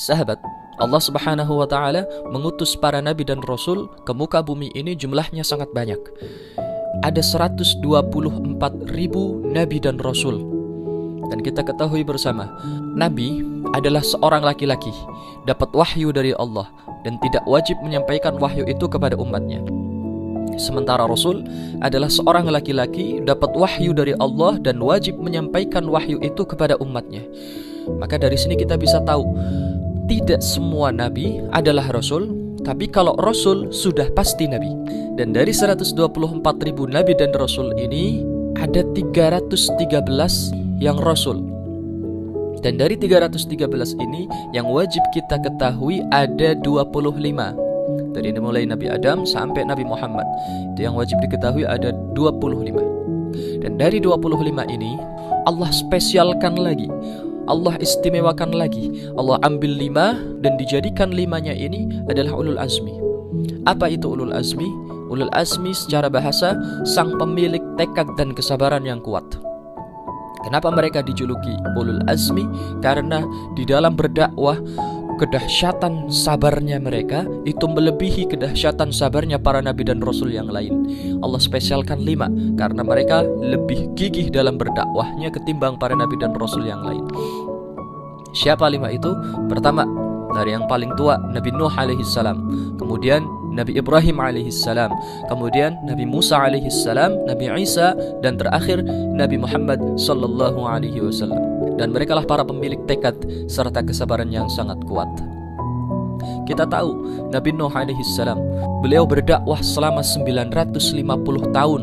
Sahabat, Allah Subhanahu wa Ta'ala mengutus para nabi dan rasul ke muka bumi ini jumlahnya sangat banyak. Ada 124.000 nabi dan rasul. Dan kita ketahui bersama, nabi adalah seorang laki-laki, dapat wahyu dari Allah dan tidak wajib menyampaikan wahyu itu kepada umatnya. Sementara rasul adalah seorang laki-laki, dapat wahyu dari Allah dan wajib menyampaikan wahyu itu kepada umatnya. Maka dari sini kita bisa tahu, tidak semua nabi adalah rasul, tapi kalau rasul sudah pasti nabi. Dan dari 124.000 nabi dan rasul ini ada 313 yang rasul. Dan dari 313 ini yang wajib kita ketahui ada 25. Dari mulai Nabi Adam sampai Nabi Muhammad, itu yang wajib diketahui ada 25. Dan dari 25 ini Allah spesialkan lagi, Allah istimewakan lagi. Allah ambil 5 dan dijadikan 5-nya ini adalah ulul azmi. Apa itu ulul azmi? Ulul azmi secara bahasa sang pemilik tekad dan kesabaran yang kuat. Kenapa mereka dijuluki ulul azmi? Karena di dalam berdakwah kedahsyatan sabarnya mereka itu melebihi kedahsyatan sabarnya para nabi dan rasul yang lain. Allah spesialkan 5 karena mereka lebih gigih dalam berdakwahnya ketimbang para nabi dan rasul yang lain. Siapa 5 itu? Pertama, dari yang paling tua Nabi Nuh alaihissalam, kemudian Nabi Ibrahim alaihissalam, kemudian Nabi Musa alaihissalam, Nabi Isa, dan terakhir Nabi Muhammad sallallahu alaihi wasallam. Dan merekalah para pemilik tekad serta kesabaran yang sangat kuat. Kita tahu Nabi Nuh alaihissalam, beliau berdakwah selama 950 tahun,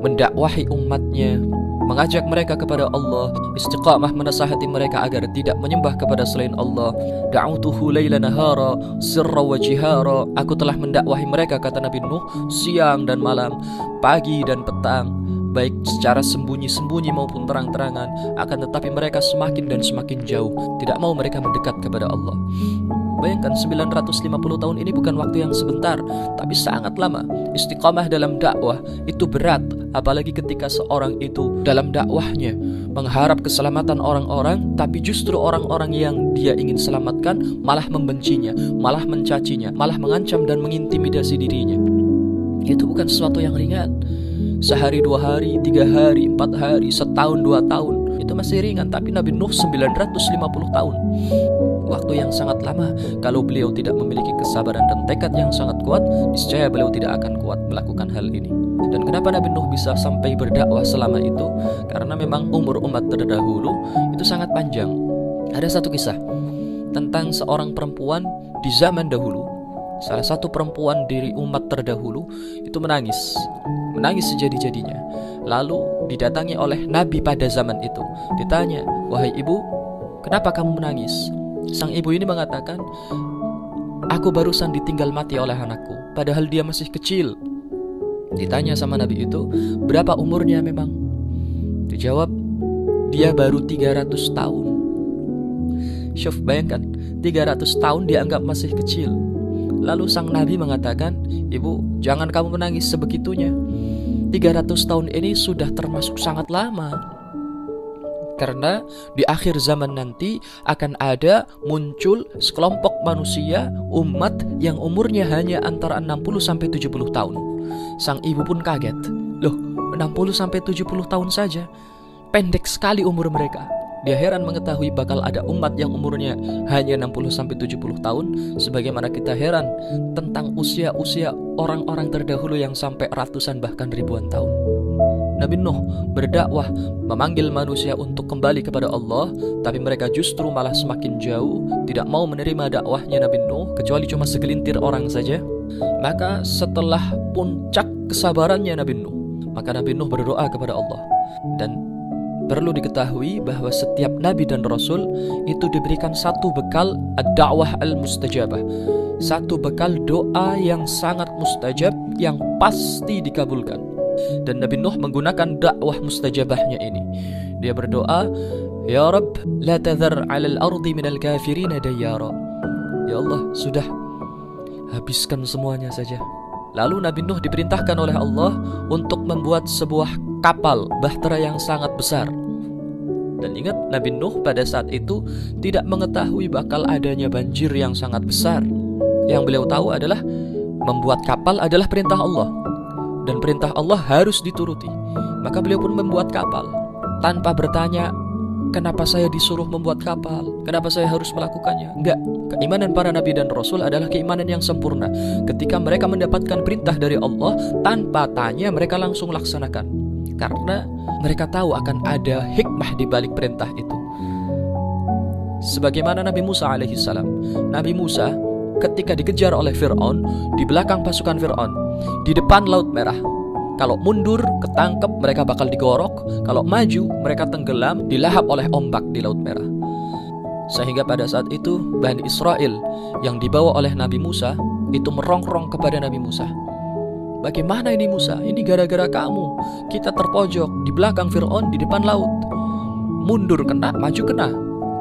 mendakwahi umatnya, mengajak mereka kepada Allah, istiqamah menasihati mereka agar tidak menyembah kepada selain Allah. Da'utuhu laila nahara sirra wa jihara. Aku telah mendakwahi mereka, kata Nabi Nuh, siang dan malam, pagi dan petang, baik secara sembunyi-sembunyi maupun terang-terangan. Akan tetapi mereka semakin dan semakin jauh, tidak mau mereka mendekat kepada Allah. Bayangkan 950 tahun ini bukan waktu yang sebentar, tapi sangat lama. Istiqamah dalam dakwah itu berat, apalagi ketika seorang itu dalam dakwahnya mengharap keselamatan orang-orang, tapi justru orang-orang yang dia ingin selamatkan malah membencinya, malah mencacinya, malah mengancam dan mengintimidasi dirinya. Itu bukan sesuatu yang ringan. Sehari, 2 hari, 3 hari, 4 hari, setahun, 2 tahun, itu masih ringan. Tapi Nabi Nuh 950 tahun, waktu yang sangat lama. Kalau beliau tidak memiliki kesabaran dan tekad yang sangat kuat, niscaya beliau tidak akan kuat melakukan hal ini. Dan kenapa Nabi Nuh bisa sampai berdakwah selama itu? Karena memang umur umat terdahulu itu sangat panjang. Ada satu kisah tentang seorang perempuan di zaman dahulu. Salah satu perempuan dari umat terdahulu itu menangis sejadi-jadinya. Lalu didatangi oleh Nabi pada zaman itu. Ditanya, "Wahai ibu, kenapa kamu menangis?" Sang ibu ini mengatakan, "Aku barusan ditinggal mati oleh anakku, padahal dia masih kecil." Ditanya sama Nabi itu, "Berapa umurnya memang?" Dijawab, "Dia baru 300 tahun." Syuf, bayangkan, 300 tahun dianggap masih kecil. Lalu sang Nabi mengatakan, "Ibu, jangan kamu menangis sebegitunya. 300 tahun ini sudah termasuk sangat lama. Karena di akhir zaman nanti akan ada muncul sekelompok manusia, umat yang umurnya hanya antara 60-70 tahun. Sang ibu pun kaget. Loh, 60-70 tahun saja? Pendek sekali umur mereka. Dia heran mengetahui bakal ada umat yang umurnya hanya 60-70 tahun, sebagaimana kita heran tentang usia-usia orang-orang terdahulu yang sampai ratusan bahkan ribuan tahun. Nabi Nuh berdakwah, memanggil manusia untuk kembali kepada Allah, tapi mereka justru malah semakin jauh, tidak mau menerima dakwahnya Nabi Nuh, kecuali cuma segelintir orang saja. Maka setelah puncak kesabarannya Nabi Nuh, maka Nabi Nuh berdoa kepada Allah. Dan perlu diketahui bahwa setiap nabi dan rasul itu diberikan satu bekal ad-da'wah al-mustajabah, satu bekal doa yang sangat mustajab yang pasti dikabulkan. Dan Nabi Nuh menggunakan dakwah mustajabahnya ini. Dia berdoa, "Ya Rabb, la tadhar 'alal ardi minal kafirin dayyara." Ya Allah, sudah habiskan semuanya saja. Lalu Nabi Nuh diperintahkan oleh Allah untuk membuat sebuah kapal bahtera yang sangat besar. Dan ingat, Nabi Nuh pada saat itu tidak mengetahui bakal adanya banjir yang sangat besar. Yang beliau tahu adalah membuat kapal adalah perintah Allah, dan perintah Allah harus dituruti. Maka beliau pun membuat kapal tanpa bertanya, kenapa saya disuruh membuat kapal? Kenapa saya harus melakukannya? Enggak. Keimanan para nabi dan rasul adalah keimanan yang sempurna. Ketika mereka mendapatkan perintah dari Allah, tanpa tanya mereka langsung laksanakan. Karena mereka tahu akan ada hikmah di balik perintah itu. Sebagaimana Nabi Musa alaihissalam. Nabi Musa ketika dikejar oleh Fir'aun, di belakang pasukan Fir'aun, di depan Laut Merah. Kalau mundur, ketangkep, mereka bakal digorok. Kalau maju, mereka tenggelam, dilahap oleh ombak di Laut Merah. Sehingga pada saat itu, Bani Israel yang dibawa oleh Nabi Musa, itu merongrong kepada Nabi Musa. Bagaimana ini Musa? Ini gara-gara kamu. Kita terpojok, di belakang Fir'aun, di depan laut. Mundur kena, maju kena.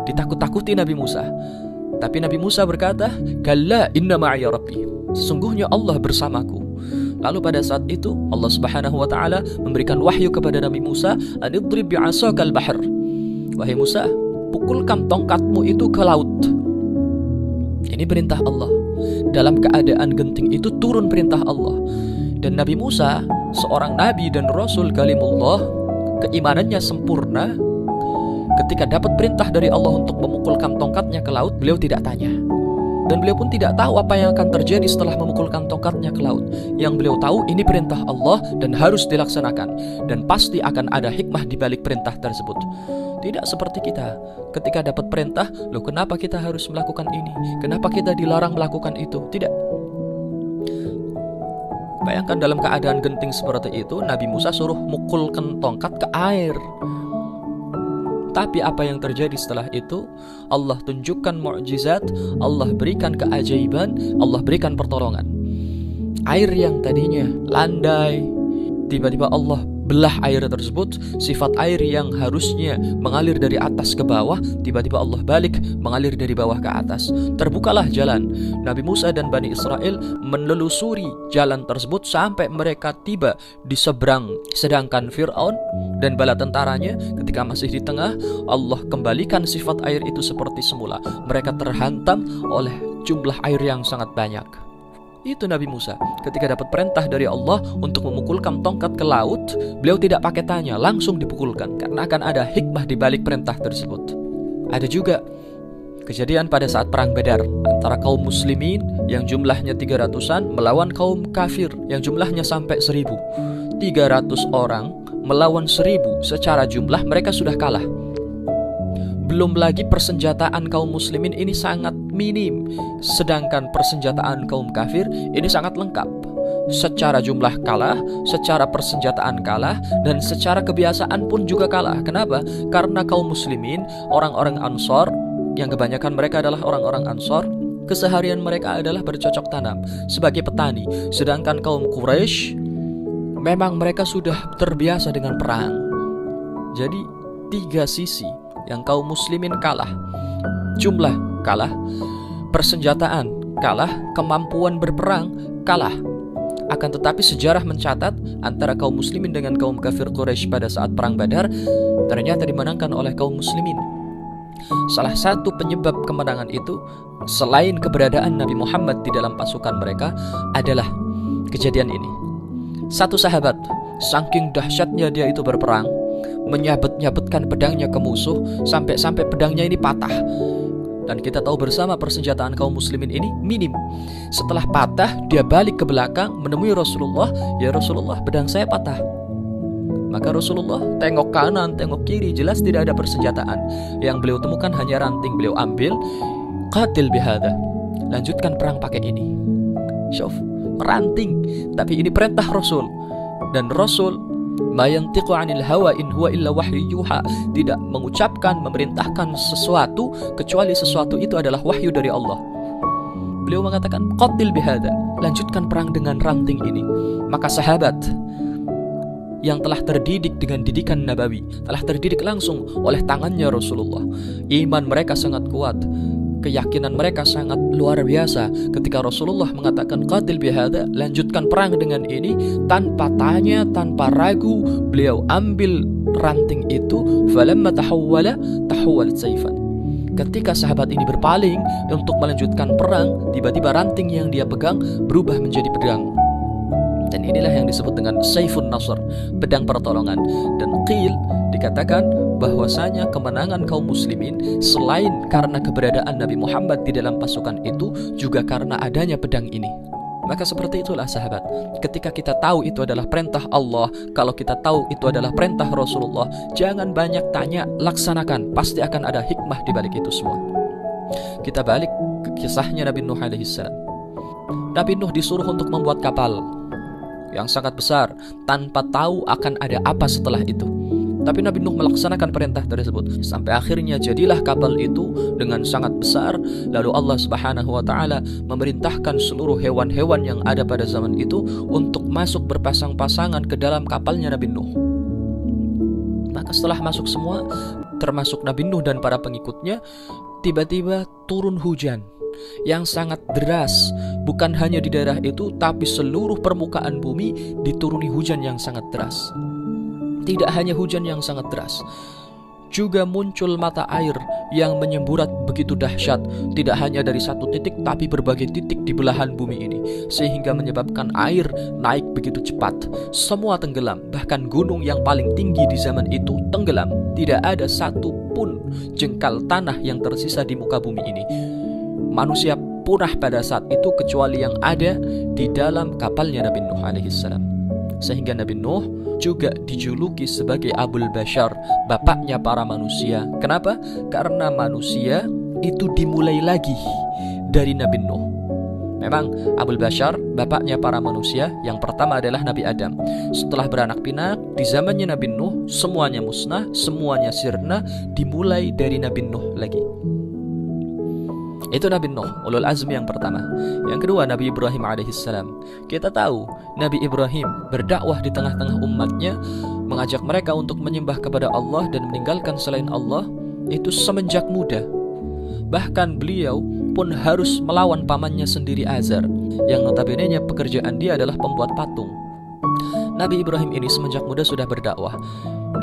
Ditakut-takuti Nabi Musa. Tapi Nabi Musa berkata, "Kalla inna ma'iya rabbi." Sesungguhnya Allah bersamaku. Lalu pada saat itu Allah Subhanahu wa taala memberikan wahyu kepada Nabi Musa, "Anidrib bi'asakal bahr." Wahai Musa, pukulkan tongkatmu itu ke laut. Ini perintah Allah. Dalam keadaan genting itu turun perintah Allah. Dan Nabi Musa, seorang nabi dan rasul kalimullah, keimanannya sempurna. Ketika dapat perintah dari Allah untuk memukulkan tongkatnya ke laut, beliau tidak tanya. Dan beliau pun tidak tahu apa yang akan terjadi setelah memukulkan tongkatnya ke laut. Yang beliau tahu ini perintah Allah dan harus dilaksanakan. Dan pasti akan ada hikmah di balik perintah tersebut. Tidak seperti kita. Ketika dapat perintah, loh kenapa kita harus melakukan ini? Kenapa kita dilarang melakukan itu? Tidak. Bayangkan dalam keadaan genting seperti itu, Nabi Musa suruh mukulkan tongkat ke air. Tapi apa yang terjadi setelah itu? Allah tunjukkan mukjizat, Allah berikan keajaiban, Allah berikan pertolongan. Air yang tadinya landai, tiba-tiba Allah belah air tersebut. Sifat air yang harusnya mengalir dari atas ke bawah, tiba-tiba Allah balik mengalir dari bawah ke atas. Terbukalah jalan. Nabi Musa dan Bani Israel menelusuri jalan tersebut sampai mereka tiba di seberang. Sedangkan Fir'aun dan bala tentaranya ketika masih di tengah, Allah kembalikan sifat air itu seperti semula. Mereka terhantam oleh jumlah air yang sangat banyak. Itu Nabi Musa ketika dapat perintah dari Allah untuk memukulkan tongkat ke laut, beliau tidak pakai tanya, langsung dipukulkan karena akan ada hikmah di balik perintah tersebut. Ada juga kejadian pada saat perang Badar antara kaum muslimin yang jumlahnya 300-an melawan kaum kafir yang jumlahnya sampai 1.000. 300 orang melawan 1.000, secara jumlah mereka sudah kalah. Belum lagi persenjataan kaum muslimin ini sangat minim, sedangkan persenjataan kaum kafir ini sangat lengkap. Secara jumlah kalah, secara persenjataan kalah, dan secara kebiasaan pun juga kalah. Kenapa? Karena kaum muslimin, orang-orang Ansor, yang kebanyakan mereka adalah orang-orang Ansor, keseharian mereka adalah bercocok tanam sebagai petani. Sedangkan kaum Quraisy, memang mereka sudah terbiasa dengan perang. Jadi 3 sisi yang kaum muslimin kalah. Jumlah kalah, persenjataan kalah, kemampuan berperang kalah. Akan tetapi sejarah mencatat antara kaum muslimin dengan kaum kafir Quraisy pada saat perang Badar ternyata dimenangkan oleh kaum muslimin. Salah satu penyebab kemenangan itu selain keberadaan Nabi Muhammad di dalam pasukan mereka adalah kejadian ini. Satu sahabat, saking dahsyatnya dia itu berperang, menyabet-nyabetkan pedangnya ke musuh sampai pedangnya ini patah. Dan kita tahu bersama persenjataan kaum muslimin ini minim. Setelah patah, dia balik ke belakang menemui Rasulullah. Ya Rasulullah, pedang saya patah. Maka Rasulullah tengok kanan, tengok kiri, jelas tidak ada persenjataan. Yang beliau temukan hanya ranting. Beliau ambil, qatil bihada, lanjutkan perang pakai ini. Syuf, ranting, tapi ini perintah Rasul. Dan Rasul ma yantiqu 'anil hawa in huwa illa wahyu yuha, tidak mengucapkan, memerintahkan sesuatu kecuali sesuatu itu adalah wahyu dari Allah. Beliau mengatakan qatil bihada, lanjutkan perang dengan ranting ini. Maka sahabat yang telah terdidik dengan didikan Nabawi, telah terdidik langsung oleh tangannya Rasulullah, iman mereka sangat kuat. keyakinan mereka sangat luar biasa. Ketika Rasulullah mengatakan qatil bihada, lanjutkan perang dengan ini, tanpa tanya, tanpa ragu, beliau ambil ranting itu. Falamma tahawwalat sayfan. Ketika sahabat ini berpaling untuk melanjutkan perang, tiba-tiba ranting yang dia pegang berubah menjadi pedang. Dan inilah yang disebut dengan Saifun Nasr, pedang pertolongan. Dan qil, dikatakan bahwasanya kemenangan kaum muslimin selain karena keberadaan Nabi Muhammad di dalam pasukan itu, juga karena adanya pedang ini. Maka seperti itulah sahabat, ketika kita tahu itu adalah perintah Allah, kalau kita tahu itu adalah perintah Rasulullah, jangan banyak tanya, laksanakan. Pasti akan ada hikmah di balik itu semua. Kita balik ke kisahnya Nabi Nuh alaihissalam. Nabi Nuh disuruh untuk membuat kapal yang sangat besar tanpa tahu akan ada apa setelah itu. Tapi Nabi Nuh melaksanakan perintah tersebut sampai akhirnya jadilah kapal itu dengan sangat besar. Lalu Allah Subhanahu wa taala memerintahkan seluruh hewan-hewan yang ada pada zaman itu untuk masuk berpasang-pasangan ke dalam kapalnya Nabi Nuh. Maka setelah masuk semua, termasuk Nabi Nuh dan para pengikutnya, tiba-tiba turun hujan yang sangat deras. Bukan hanya di daerah itu, tapi seluruh permukaan bumi dituruni hujan yang sangat deras. Tidak hanya hujan yang sangat deras, juga muncul mata air yang menyemburat begitu dahsyat. Tidak hanya dari satu titik, tapi berbagai titik di belahan bumi ini, sehingga menyebabkan air naik begitu cepat. Semua tenggelam, bahkan gunung yang paling tinggi di zaman itu tenggelam. Tidak ada satu pun jengkal tanah yang tersisa di muka bumi ini. Manusia punah pada saat itu kecuali yang ada di dalam kapalnya Nabi Nuh alaihissalam. Sehingga Nabi Nuh juga dijuluki sebagai Abul Bashar, bapaknya para manusia. Kenapa? Karena manusia itu dimulai lagi dari Nabi Nuh. Memang Abul Bashar, bapaknya para manusia, yang pertama adalah Nabi Adam. Setelah beranak pinak, di zamannya Nabi Nuh semuanya musnah, semuanya sirna, dimulai dari Nabi Nuh lagi. Itu Nabi Nuh, ulul azmi yang pertama. Yang kedua Nabi Ibrahim alaihissalam. Kita tahu Nabi Ibrahim berdakwah di tengah-tengah umatnya, mengajak mereka untuk menyembah kepada Allah dan meninggalkan selain Allah, itu semenjak muda. Bahkan beliau pun harus melawan pamannya sendiri Azar, yang notabene pekerjaan dia adalah pembuat patung. Nabi Ibrahim ini semenjak muda sudah berdakwah.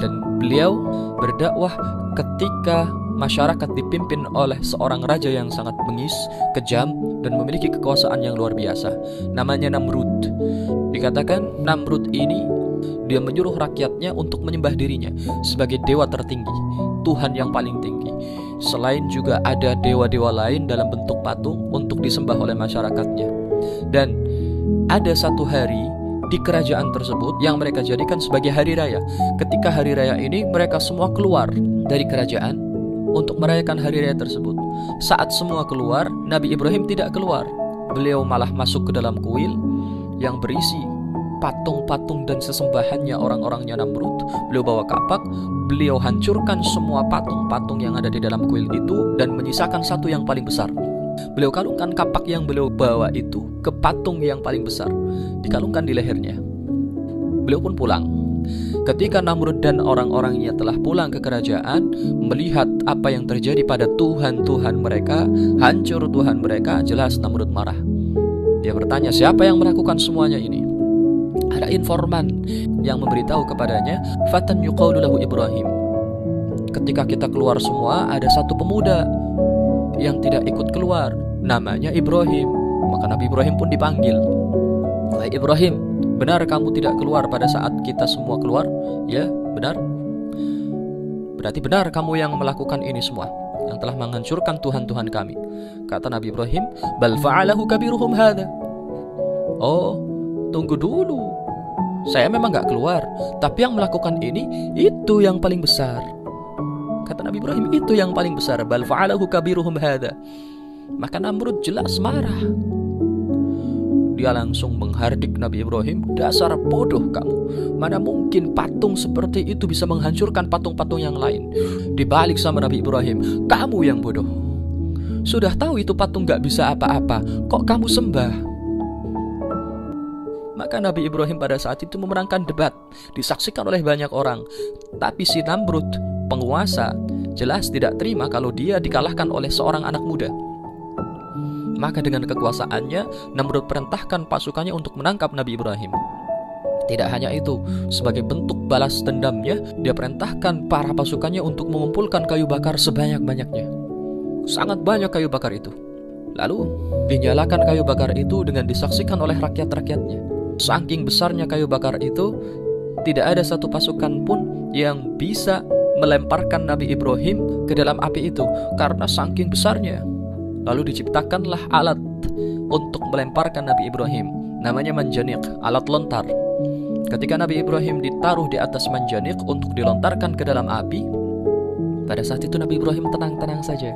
Dan beliau berdakwah ketika masyarakat dipimpin oleh seorang raja yang sangat bengis, kejam, dan memiliki kekuasaan yang luar biasa. Namanya Namrud. Dikatakan Namrud ini, dia menyuruh rakyatnya untuk menyembah dirinya sebagai dewa tertinggi, Tuhan yang paling tinggi. Selain juga ada dewa-dewa lain dalam bentuk patung untuk disembah oleh masyarakatnya. Dan ada satu hari di kerajaan tersebut yang mereka jadikan sebagai hari raya. Ketika hari raya ini, mereka semua keluar dari kerajaan untuk merayakan hari raya tersebut. Saat semua keluar, Nabi Ibrahim tidak keluar. Beliau malah masuk ke dalam kuil yang berisi patung-patung dan sesembahannya orang-orangnya Namrud. Beliau bawa kapak, beliau hancurkan semua patung-patung yang ada di dalam kuil itu dan menyisakan satu yang paling besar. Beliau kalungkan kapak yang beliau bawa itu ke patung yang paling besar, dikalungkan di lehernya. Beliau pun pulang. Ketika Namrud dan orang-orangnya telah pulang ke kerajaan, melihat apa yang terjadi pada Tuhan-Tuhan mereka, hancur Tuhan mereka, jelas Namrud marah. Dia bertanya, siapa yang melakukan semuanya ini? Ada informan yang memberitahu kepadanya, fatan yuqalu lahu Ibrahim. Ketika kita keluar semua, ada satu pemuda yang tidak ikut keluar, namanya Ibrahim. Maka Nabi Ibrahim pun dipanggil. Wahai Ibrahim, benar kamu tidak keluar pada saat kita semua keluar? Ya, benar. Berarti benar kamu yang melakukan ini semua, yang telah menghancurkan Tuhan-Tuhan kami. Kata Nabi Ibrahim, bal fa'alahu kabiruhum hadha. Oh, tunggu dulu. Saya memang gak keluar, tapi yang melakukan ini, itu yang paling besar. Kata Nabi Ibrahim, itu yang paling besar. Bal fa'alahu kabiruhum hadha. Maka Namrud jelas marah. Dia langsung menghardik Nabi Ibrahim, dasar bodoh kamu. Mana mungkin patung seperti itu bisa menghancurkan patung-patung yang lain. Dibalik sama Nabi Ibrahim, kamu yang bodoh. Sudah tahu itu patung gak bisa apa-apa, kok kamu sembah? Maka Nabi Ibrahim pada saat itu memenangkan debat, disaksikan oleh banyak orang. Tapi si Namrud, penguasa, jelas tidak terima kalau dia dikalahkan oleh seorang anak muda. Maka dengan kekuasaannya, Namrud perintahkan pasukannya untuk menangkap Nabi Ibrahim. Tidak hanya itu, sebagai bentuk balas dendamnya, dia perintahkan para pasukannya untuk mengumpulkan kayu bakar sebanyak-banyaknya. Sangat banyak kayu bakar itu. Lalu dinyalakan kayu bakar itu dengan disaksikan oleh rakyat-rakyatnya. Saking besarnya kayu bakar itu, tidak ada satu pasukan pun yang bisa melemparkan Nabi Ibrahim ke dalam api itu karena saking besarnya. Lalu diciptakanlah alat untuk melemparkan Nabi Ibrahim, namanya manjanik, alat lontar. Ketika Nabi Ibrahim ditaruh di atas manjanik untuk dilontarkan ke dalam api, pada saat itu Nabi Ibrahim tenang-tenang saja.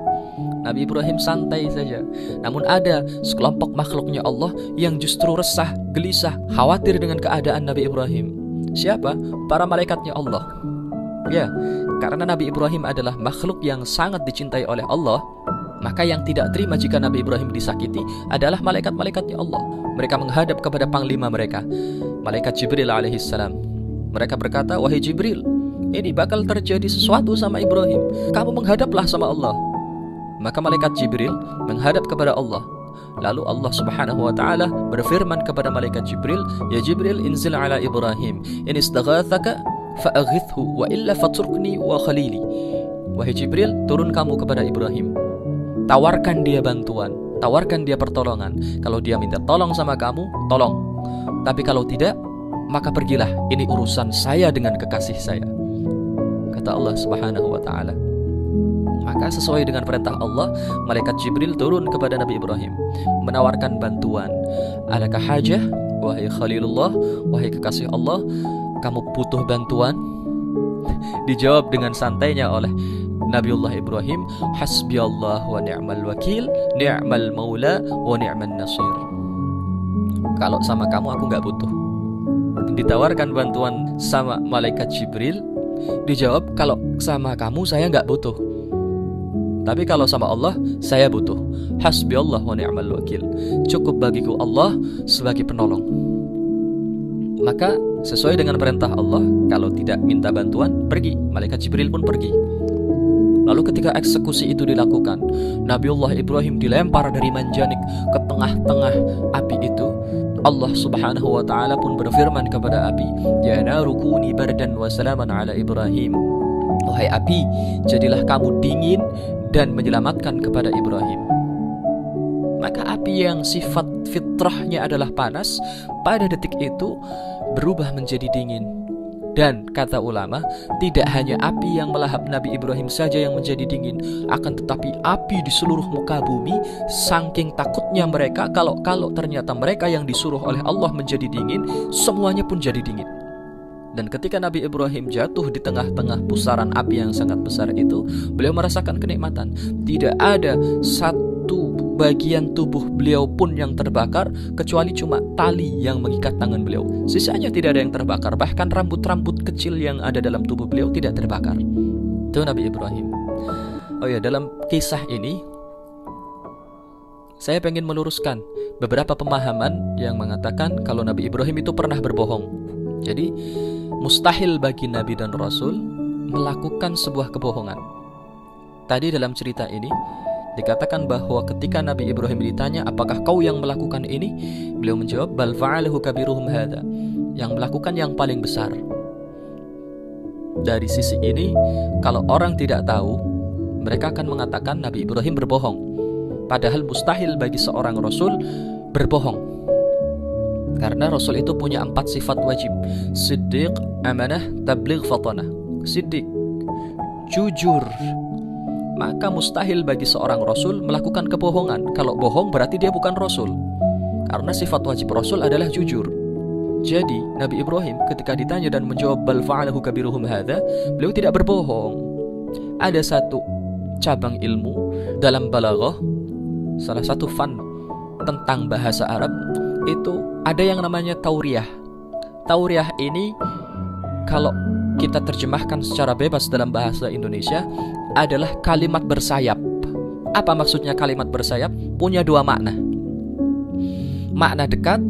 Nabi Ibrahim santai saja. Namun ada sekelompok makhluknya Allah yang justru resah, gelisah, khawatir dengan keadaan Nabi Ibrahim. Siapa? Para malaikatnya Allah. Ya, karena Nabi Ibrahim adalah makhluk yang sangat dicintai oleh Allah, maka yang tidak terima jika Nabi Ibrahim disakiti adalah malaikat-malaikatnya Allah. Mereka menghadap kepada panglima mereka, malaikat Jibril alaihissalam. Mereka berkata, "Wahai Jibril, ini bakal terjadi sesuatu sama Ibrahim. Kamu menghadaplah sama Allah." Maka malaikat Jibril menghadap kepada Allah. Lalu Allah subhanahu wa ta'ala berfirman kepada malaikat Jibril, "Ya Jibril, inzil ala Ibrahim, in istaghathaka fa'aghithhu, wa illa fatrukni wa khalili." Wahai Jibril, turun kamu kepada Ibrahim. Tawarkan dia bantuan, tawarkan dia pertolongan. Kalau dia minta tolong sama kamu, tolong. Tapi kalau tidak, maka pergilah. Ini urusan saya dengan kekasih saya, kata Allah subhanahu wa ta'ala. Maka sesuai dengan perintah Allah, malaikat Jibril turun kepada Nabi Ibrahim, menawarkan bantuan. Adakah hajah, wahai Khalilullah, wahai kekasih Allah, kamu butuh bantuan? Dijawab dengan santainya oleh Nabiullah Ibrahim, hasbiyallah wa ni'mal wakil, ni'mal maula wa ni'man nasir. Kalau sama kamu aku gak butuh. Ditawarkan bantuan sama malaikat Jibril, dijawab kalau sama kamu saya gak butuh. Tapi kalau sama Allah saya butuh. Hasbiyallah wa ni'mal wakil. Cukup bagiku Allah sebagai penolong. Maka sesuai dengan perintah Allah, kalau tidak minta bantuan, pergi. Malaikat Jibril pun pergi. Lalu ketika eksekusi itu dilakukan, Nabiullah Ibrahim dilempar dari manjanik ke tengah-tengah api itu. Allah subhanahu wa ta'ala pun berfirman kepada api, "Ya naru kuni bardan wa salaman ala Ibrahim." Wahai api, jadilah kamu dingin dan menyelamatkan kepada Ibrahim. Maka api yang sifat fitrahnya adalah panas, pada detik itu berubah menjadi dingin. Dan kata ulama, tidak hanya api yang melahap Nabi Ibrahim saja yang menjadi dingin, akan tetapi api di seluruh muka bumi. Saking takutnya mereka kalau ternyata mereka yang disuruh oleh Allah menjadi dingin, semuanya pun jadi dingin. Dan ketika Nabi Ibrahim jatuh di tengah-tengah pusaran api yang sangat besar itu, beliau merasakan kenikmatan. Tidak ada satu bagian tubuh beliau pun yang terbakar, kecuali cuma tali yang mengikat tangan beliau. Sisanya tidak ada yang terbakar. Bahkan rambut-rambut kecil yang ada dalam tubuh beliau tidak terbakar. Itu Nabi Ibrahim. Oh ya, dalam kisah ini saya ingin meluruskan beberapa pemahaman yang mengatakan kalau Nabi Ibrahim itu pernah berbohong. Jadi mustahil bagi Nabi dan Rasul melakukan sebuah kebohongan. Tadi dalam cerita ini dikatakan bahwa ketika Nabi Ibrahim ditanya, apakah kau yang melakukan ini? Beliau menjawab, bal fa'alahu kabiruhum hadza. Yang melakukan yang paling besar. Dari sisi ini, kalau orang tidak tahu, mereka akan mengatakan Nabi Ibrahim berbohong. Padahal mustahil bagi seorang Rasul berbohong. Karena Rasul itu punya 4 sifat wajib: siddiq, amanah, tabligh, fatanah. Siddiq, jujur. Maka mustahil bagi seorang Rasul melakukan kebohongan. Kalau bohong berarti dia bukan Rasul. Karena sifat wajib Rasul adalah jujur. Jadi Nabi Ibrahim ketika ditanya dan menjawab bal fa'alahu kabiruhum hadza, beliau tidak berbohong. Ada satu cabang ilmu dalam balaghah, salah satu fan tentang bahasa Arab, itu ada yang namanya tauriyah. Tauriyah ini kalau kita terjemahkan secara bebas dalam bahasa Indonesia adalah kalimat bersayap. Apa maksudnya kalimat bersayap? Punya 2 makna. Makna dekat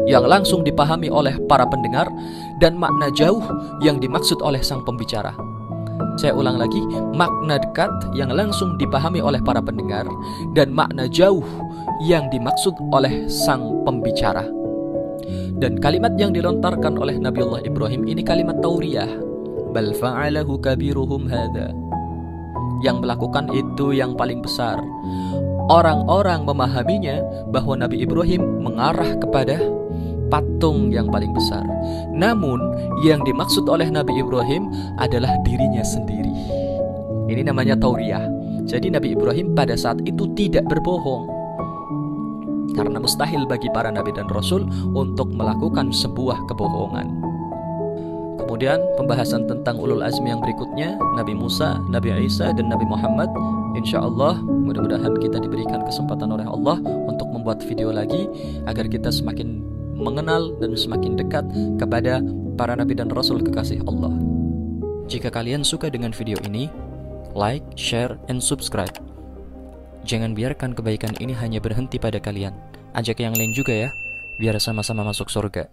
yang langsung dipahami oleh para pendengar, dan makna jauh yang dimaksud oleh sang pembicara. Saya ulang lagi, makna dekat yang langsung dipahami oleh para pendengar dan makna jauh yang dimaksud oleh sang pembicara. Dan kalimat yang dilontarkan oleh Nabiullah Ibrahim ini kalimat tauriyah. Bal fa'alahu kabiruhum hadza. Yang melakukan itu yang paling besar. Orang-orang memahaminya bahwa Nabi Ibrahim mengarah kepada patung yang paling besar. Namun yang dimaksud oleh Nabi Ibrahim adalah dirinya sendiri. Ini namanya tauriyah. Jadi Nabi Ibrahim pada saat itu tidak berbohong, karena mustahil bagi para nabi dan rasul untuk melakukan sebuah kebohongan. Kemudian pembahasan tentang ulul azmi yang berikutnya, Nabi Musa, Nabi Isa, dan Nabi Muhammad. Insya Allah mudah-mudahan kita diberikan kesempatan oleh Allah untuk membuat video lagi agar kita semakin mengenal dan semakin dekat kepada para nabi dan rasul kekasih Allah. Jika kalian suka dengan video ini, like, share, and subscribe. Jangan biarkan kebaikan ini hanya berhenti pada kalian. Ajak yang lain juga ya, biar sama-sama masuk surga.